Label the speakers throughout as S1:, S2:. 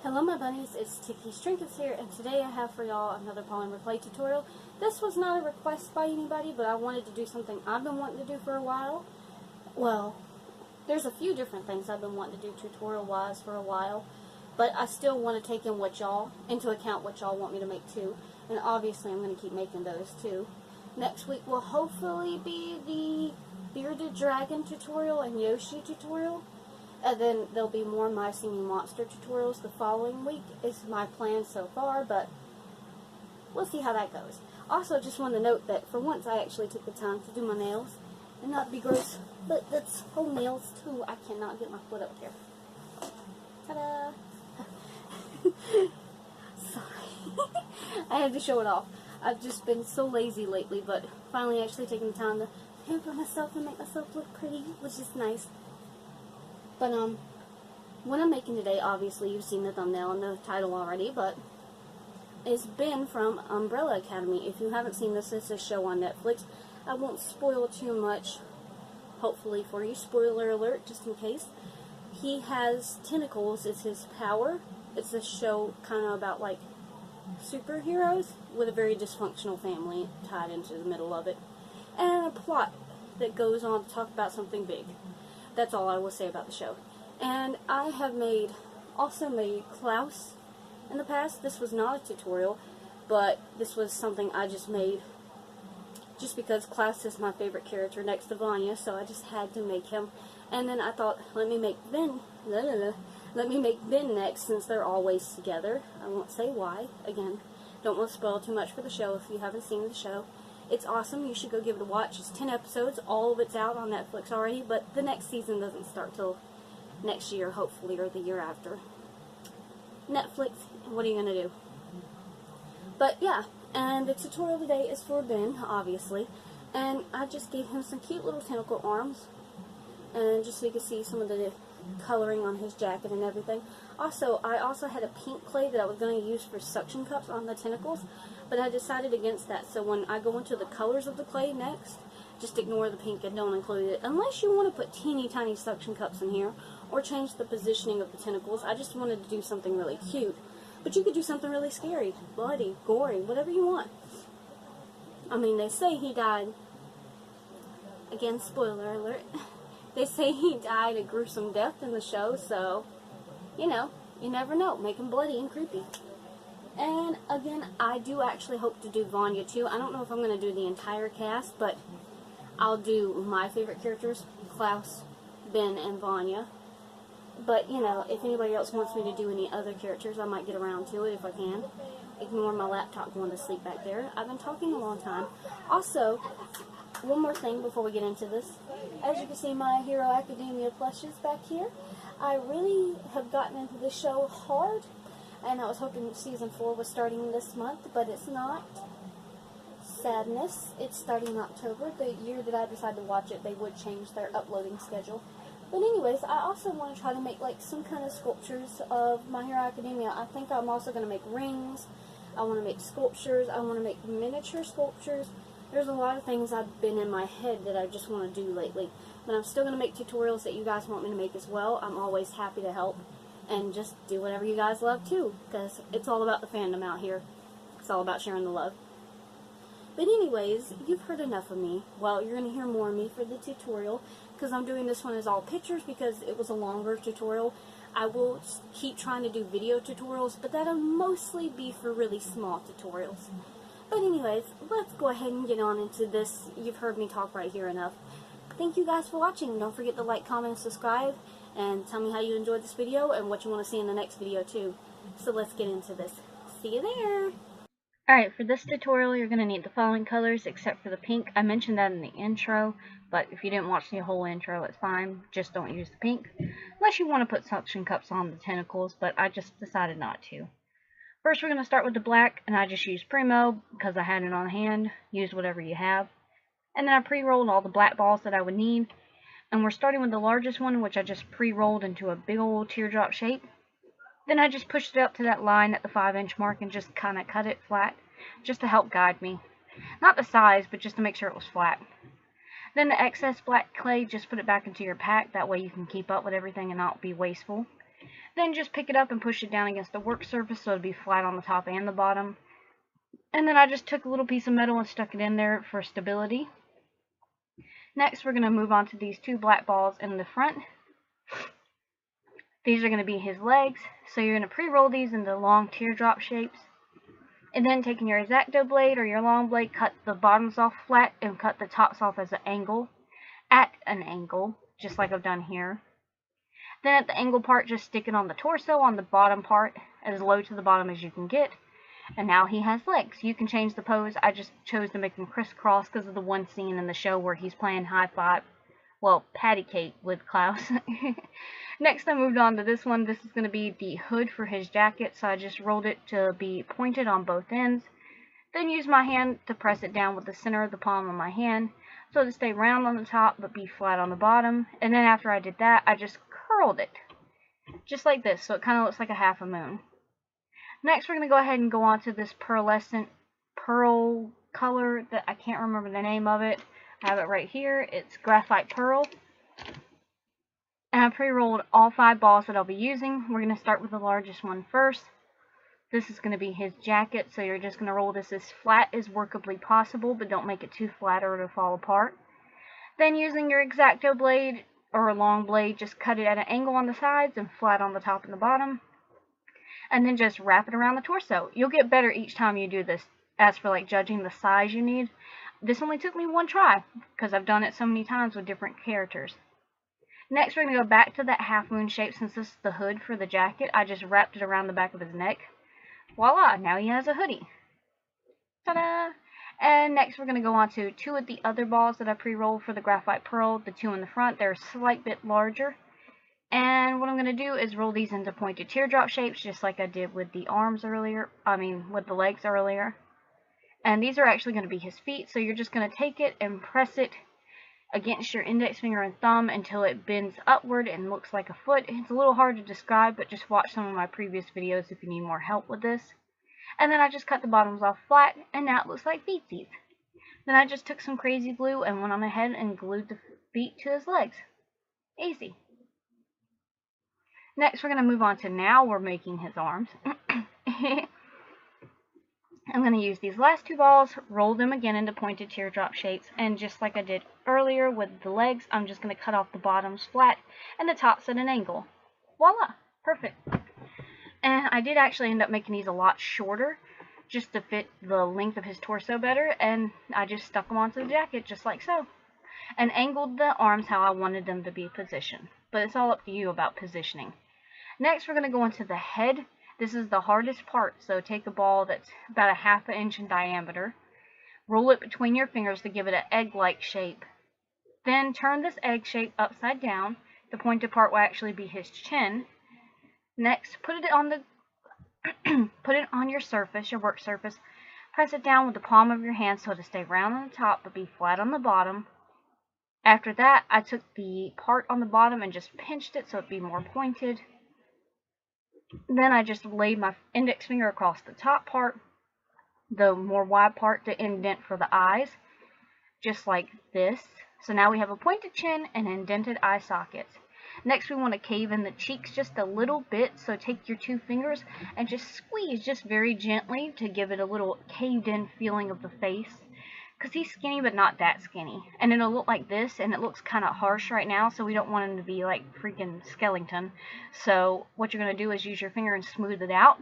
S1: Hello my bunnies, it's Tiki's Trinkets here, and today I have for y'all another polymer clay tutorial. This was not a request by anybody, but I wanted to do something I've been wanting to do for a while. Well, there's a few different things I've been wanting to do tutorial-wise for a while, but I still want to take into account what y'all want me to make too, and obviously I'm going to keep making those too. Next week will hopefully be the Bearded Dragon tutorial and Yoshi tutorial. And then there'll be more My Singing Monster tutorials the following week is my plan so far, but we'll see how that goes. Also, just want to note that for once I actually took the time to do my nails, and not to be gross, but that's whole nails too. I cannot get my foot up here. Ta-da! Sorry. I had to show it off. I've just been so lazy lately, but finally actually taking the time to pamper myself and make myself look pretty, which is nice. But, what I'm making today, obviously, you've seen the thumbnail and the title already, but it's Ben from Umbrella Academy. If you haven't seen this, it's a show on Netflix. I won't spoil too much, hopefully, for you. Spoiler alert, just in case. He has tentacles, it's his power. It's a show kind of about, like, superheroes with a very dysfunctional family tied into the middle of it. And a plot that goes on to talk about something big. That's all I will say about the show. And I have also made Klaus in the past. This was not a tutorial, but this was something I just made just because Klaus is my favorite character next to Vanya, so I just had to make him. And then I thought, let me make Ben next, since they're always together. I won't say why. Again, don't want to spoil too much for the show if you haven't seen the show. It's awesome. You should go give it a watch. It's 10 episodes. All of it's out on Netflix already, but the next season doesn't start till next year, hopefully, or the year after. Netflix, what are you going to do? But yeah, and the tutorial today is for Ben, obviously, and I just gave him some cute little tentacle arms, and just so you can see some of the coloring on his jacket and everything. Also, I also had a pink clay that I was going to use for suction cups on the tentacles, but I decided against that, so when I go into the colors of the clay next, just ignore the pink and don't include it, unless you want to put teeny tiny suction cups in here, or change the positioning of the tentacles. I just wanted to do something really cute, but you could do something really scary, bloody, gory, whatever you want. I mean, they say he died, again, spoiler alert, they say he died a gruesome death in the show, so, you know, you never know. Make him bloody and creepy. And, again, I do actually hope to do Vanya, too. I don't know if I'm going to do the entire cast, but I'll do my favorite characters, Klaus, Ben, and Vanya. But, you know, if anybody else wants me to do any other characters, I might get around to it if I can. Ignore my laptop going to sleep back there. I've been talking a long time. Also, one more thing before we get into this. As you can see, My Hero Academia plushes back here. I really have gotten into this show hard, and I was hoping Season 4 was starting this month, but it's not. Sadness. It's starting in October. The year that I decided to watch it, they would change their uploading schedule. But anyways, I also want to try to make like some kind of sculptures of My Hero Academia. I think I'm also going to make rings. I want to make sculptures. I want to make miniature sculptures. There's a lot of things I've been in my head that I just want to do lately. But I'm still going to make tutorials that you guys want me to make as well. I'm always happy to help. And just do whatever you guys love too. Because it's all about the fandom out here. It's all about sharing the love. But anyways, you've heard enough of me. Well, you're going to hear more of me for the tutorial. Because I'm doing this one as all pictures because it was a longer tutorial. I will keep trying to do video tutorials, but that'll mostly be for really small tutorials. But anyways, let's go ahead and get on into this. You've heard me talk right here enough. Thank you guys for watching. Don't forget to like, comment, and subscribe. And tell me how you enjoyed this video and what you want to see in the next video too. So let's get into this. See you there! Alright, for this tutorial you're going to need the following colors except for the pink. I mentioned that in the intro, but if you didn't watch the whole intro, it's fine. Just don't use the pink. Unless you want to put suction cups on the tentacles, but I just decided not to. First we're going to start with the black, and I just used Primo because I had it on hand. Use whatever you have. And then I pre-rolled all the black balls that I would need. And we're starting with the largest one, which I just pre-rolled into a big old teardrop shape. Then I just pushed it up to that line at the 5-inch mark and just kind of cut it flat, just to help guide me. Not the size, but just to make sure it was flat. Then the excess black clay, just put it back into your pack, that way you can keep up with everything and not be wasteful. Then just pick it up and push it down against the work surface so it'll be flat on the top and the bottom. And then I just took a little piece of metal and stuck it in there for stability. Next, we're going to move on to these two black balls in the front. These are going to be his legs, so you're going to pre-roll these into long teardrop shapes. And then taking your X-Acto blade or your long blade, cut the bottoms off flat and cut the tops off as an angle, at an angle, just like I've done here. Then at the angle part, just stick it on the torso, on the bottom part, as low to the bottom as you can get. And now he has legs. You can change the pose. I just chose to make him crisscross because of the one scene in the show where he's playing high five, well, patty cake with Klaus. Next, I moved on to this one. This is going to be the hood for his jacket, so I just rolled it to be pointed on both ends. Then used my hand to press it down with the center of the palm of my hand, so to stay round on the top but be flat on the bottom. And then after I did that, I just curled it, just like this, so it kind of looks like a half a moon. Next, we're going to go ahead and go on to this pearlescent pearl color that I can't remember the name of it. I have it right here. It's graphite pearl. And I pre-rolled all 5 balls that I'll be using. We're going to start with the largest one first. This is going to be his jacket, so you're just going to roll this as flat as workably possible, but don't make it too flat or it'll fall apart. Then using your X-Acto blade or a long blade, just cut it at an angle on the sides and flat on the top and the bottom. And then just wrap it around the torso. You'll get better each time you do this. As for like judging the size you need, this only took me 1 try because I've done it so many times with different characters. Next, we're going to go back to that half moon shape. Since this is the hood for the jacket, I just wrapped it around the back of his neck. Voila, now he has a hoodie. Ta-da! And next, we're going to go on to 2 of the other balls that I pre-rolled for the graphite pearl. The 2 in the front, they're a slight bit larger. And what I'm going to do is roll these into pointed teardrop shapes, just like I did with the arms earlier. With the legs earlier. And these are actually going to be his feet, so you're just going to take it and press it against your index finger and thumb until it bends upward and looks like a foot. It's a little hard to describe, but just watch some of my previous videos if you need more help with this. And then I just cut the bottoms off flat, and now it looks like feetsies. Then I just took some crazy glue and went on ahead and glued the feet to his legs. Easy. Next, we're going to move on to now we're making his arms. I'm going to use these last 2 balls, roll them again into pointed teardrop shapes, and just like I did earlier with the legs, I'm just going to cut off the bottoms flat and the tops at an angle. Voila! Perfect. And I did actually end up making these a lot shorter, just to fit the length of his torso better, and I just stuck them onto the jacket, just like so. And angled the arms how I wanted them to be positioned. But it's all up to you about positioning. Next, we're going to go into the head. This is the hardest part, so take a ball that's about a ½ inch in diameter. Roll it between your fingers to give it an egg-like shape. Then turn this egg shape upside down. The pointed part will actually be his chin. Next, put it on your surface, your work surface. Press it down with the palm of your hand so to stay round on the top but be flat on the bottom. After that, I took the part on the bottom and just pinched it so it'd be more pointed. Then I just laid my index finger across the top part, the more wide part to indent for the eyes, just like this. So now we have a pointed chin and indented eye sockets. Next, we want to cave in the cheeks just a little bit, so take your 2 fingers and just squeeze just very gently to give it a little caved in feeling of the face. Because he's skinny, but not that skinny. And it'll look like this, and it looks kind of harsh right now, so we don't want him to be like freaking skeleton. So what you're going to do is use your finger and smooth it out.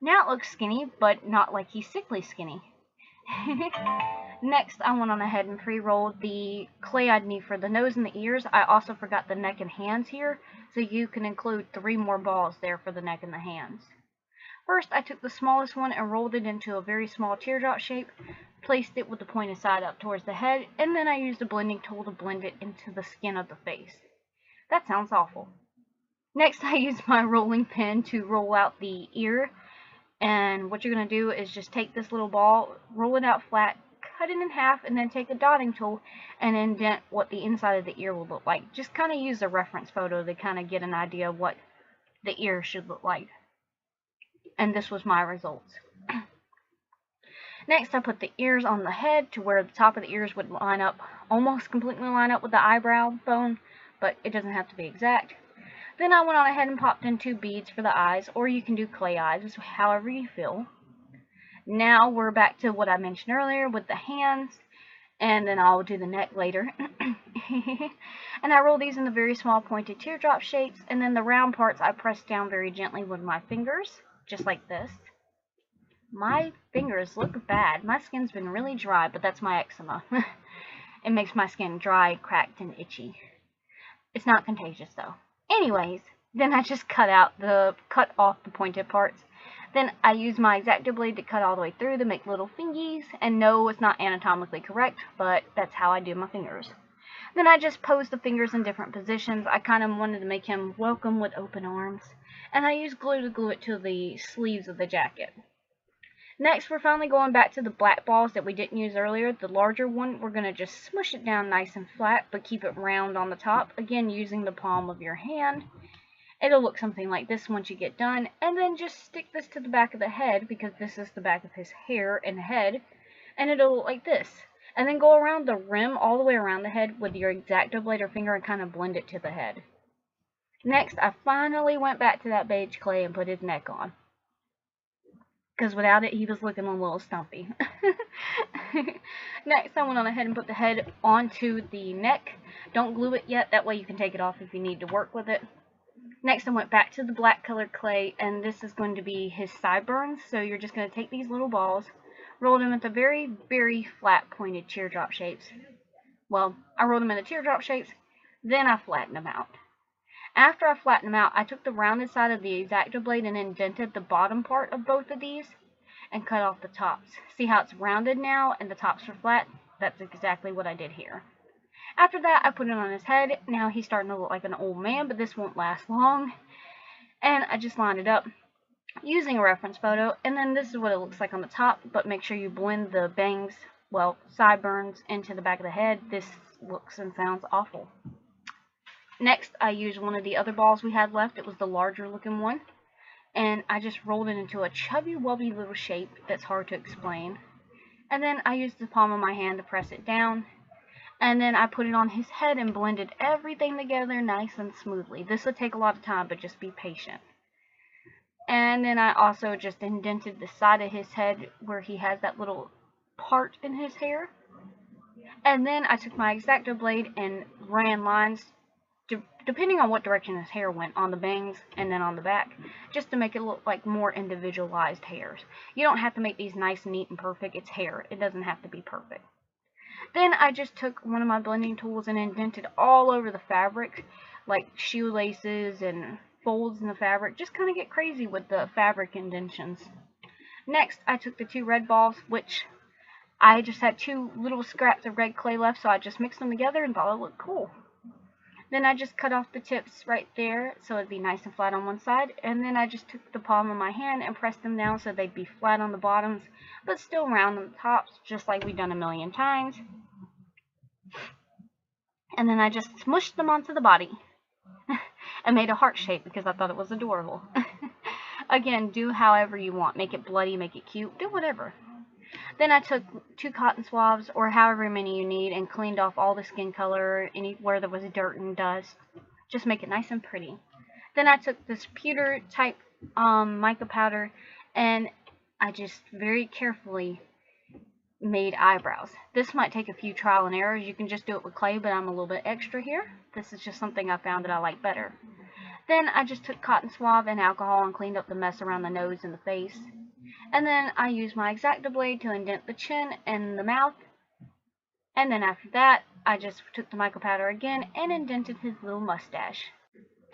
S1: Now it looks skinny, but not like he's sickly skinny. Next, I went on ahead and pre-rolled the clay I'd need for the nose and the ears. I also forgot the neck and hands here, so you can include 3 more balls there for the neck and the hands. First, I took the smallest one and rolled it into a very small teardrop shape, placed it with the pointed side up towards the head, and then I used a blending tool to blend it into the skin of the face. That sounds awful. Next, I used my rolling pin to roll out the ear, and what you're going to do is just take this little ball, roll it out flat, cut it in half, and then take a dotting tool and indent what the inside of the ear will look like. Just kind of use a reference photo to kind of get an idea of what the ear should look like. And this was my results. Next, I put the ears on the head to where the top of the ears would almost completely line up with the eyebrow bone, but it doesn't have to be exact. Then I went on ahead and popped in 2 beads for the eyes, or you can do clay eyes, however you feel. Now we're back to what I mentioned earlier with the hands, and then I'll do the neck later. And I roll these into very small pointed teardrop shapes, and then the round parts I press down very gently with my fingers, just like this. My fingers look bad. My skin's been really dry, but that's my eczema. It makes my skin dry, cracked, and itchy. It's not contagious though. Anyways, then I just cut off the pointed parts. Then I use my X-Acto blade to cut all the way through to make little fingies. And no, it's not anatomically correct, but that's how I do my fingers. Then I just pose the fingers in different positions. I kind of wanted to make him welcome with open arms. And I use glue to glue it to the sleeves of the jacket. Next, we're finally going back to the black balls that we didn't use earlier. The larger one, we're going to just smush it down nice and flat, but keep it round on the top. Again, using the palm of your hand. It'll look something like this once you get done. And then just stick this to the back of the head, because this is the back of his hair and head. And it'll look like this. And then go around the rim all the way around the head with your X-Acto blade or finger and kind of blend it to the head. Next, I finally went back to that beige clay and put his neck on. Because without it, he was looking a little stumpy. Next, I went on ahead and put the head onto the neck. Don't glue it yet, that way you can take it off if you need to work with it. Next, I went back to the black colored clay, and this is going to be his sideburns. So you're just going to take these little balls, roll them into very, very flat pointed teardrop shapes. Well, I rolled them into teardrop shapes, then I flattened them out. After I flattened them out, I took the rounded side of the X-Acto blade and indented the bottom part of both of these and cut off the tops. See how it's rounded now and the tops are flat? That's exactly what I did here. After that, I put it on his head. Now he's starting to look like an old man, but this won't last long. And I just lined it up using a reference photo. And then this is what it looks like on the top, but make sure you blend the bangs, well, sideburns into the back of the head. This looks and sounds awful. Next, I used one of the other balls we had left. It was the larger looking one. And I just rolled it into a chubby wubby little shape that's hard to explain. And then I used the palm of my hand to press it down. And then I put it on his head and blended everything together nice and smoothly. This would take a lot of time, but just be patient. And then I also just indented the side of his head where he has that little part in his hair. And then I took my X-Acto blade and ran lines depending on what direction his hair went, on the bangs and then on the back, just to make it look like more individualized hairs. You don't have to make these nice, neat, and perfect. It's hair. It doesn't have to be perfect. Then I just took one of my blending tools and indented all over the fabric, like shoelaces and folds in the fabric. Just kind of get crazy with the fabric indentions. Next, I took the 2 red balls, which I just had 2 little scraps of red clay left, so I just mixed them together and thought it looked cool. Then I just cut off the tips right there so it'd be nice and flat on one side. And then I just took the palm of my hand and pressed them down so they'd be flat on the bottoms, but still round on the tops, just like we've done a million times. And then I just smushed them onto the body and made a heart shape because I thought it was adorable. Again, do however you want. Make it bloody, make it cute, do whatever. Then I took 2 cotton swabs, or however many you need, and cleaned off all the skin color, anywhere there was dirt and dust. Just make it nice and pretty. Then I took this pewter type mica powder, and I just very carefully made eyebrows. This might take a few trial and errors. You can just do it with clay, but I'm a little bit extra here. This is just something I found that I like better. Then I just took cotton swab and alcohol and cleaned up the mess around the nose and the face. And then I used my X-Acto blade to indent the chin and the mouth. And then after that, I just took the mica powder again and indented his little mustache.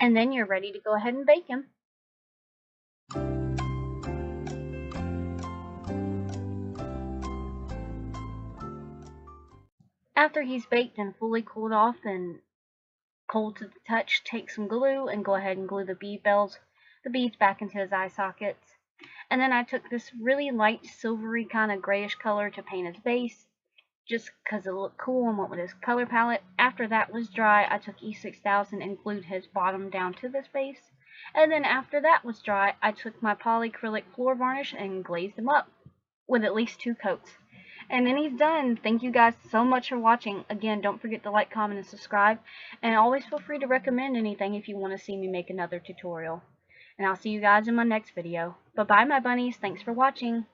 S1: And then you're ready to go ahead and bake him. After he's baked and fully cooled off and cold to the touch, take some glue and go ahead and glue the beads back into his eye sockets. And then I took this really light silvery kind of grayish color to paint his base, just because it looked cool and went with his color palette. After that was dry, I took E6000 and glued his bottom down to this base. And then after that was dry, I took my polyacrylic floor varnish and glazed him up with at least 2 coats. And then he's done. Thank you guys so much for watching. Again, don't forget to like, comment, and subscribe. And always feel free to recommend anything if you want to see me make another tutorial. And I'll see you guys in my next video. Bye-bye, my bunnies. Thanks for watching.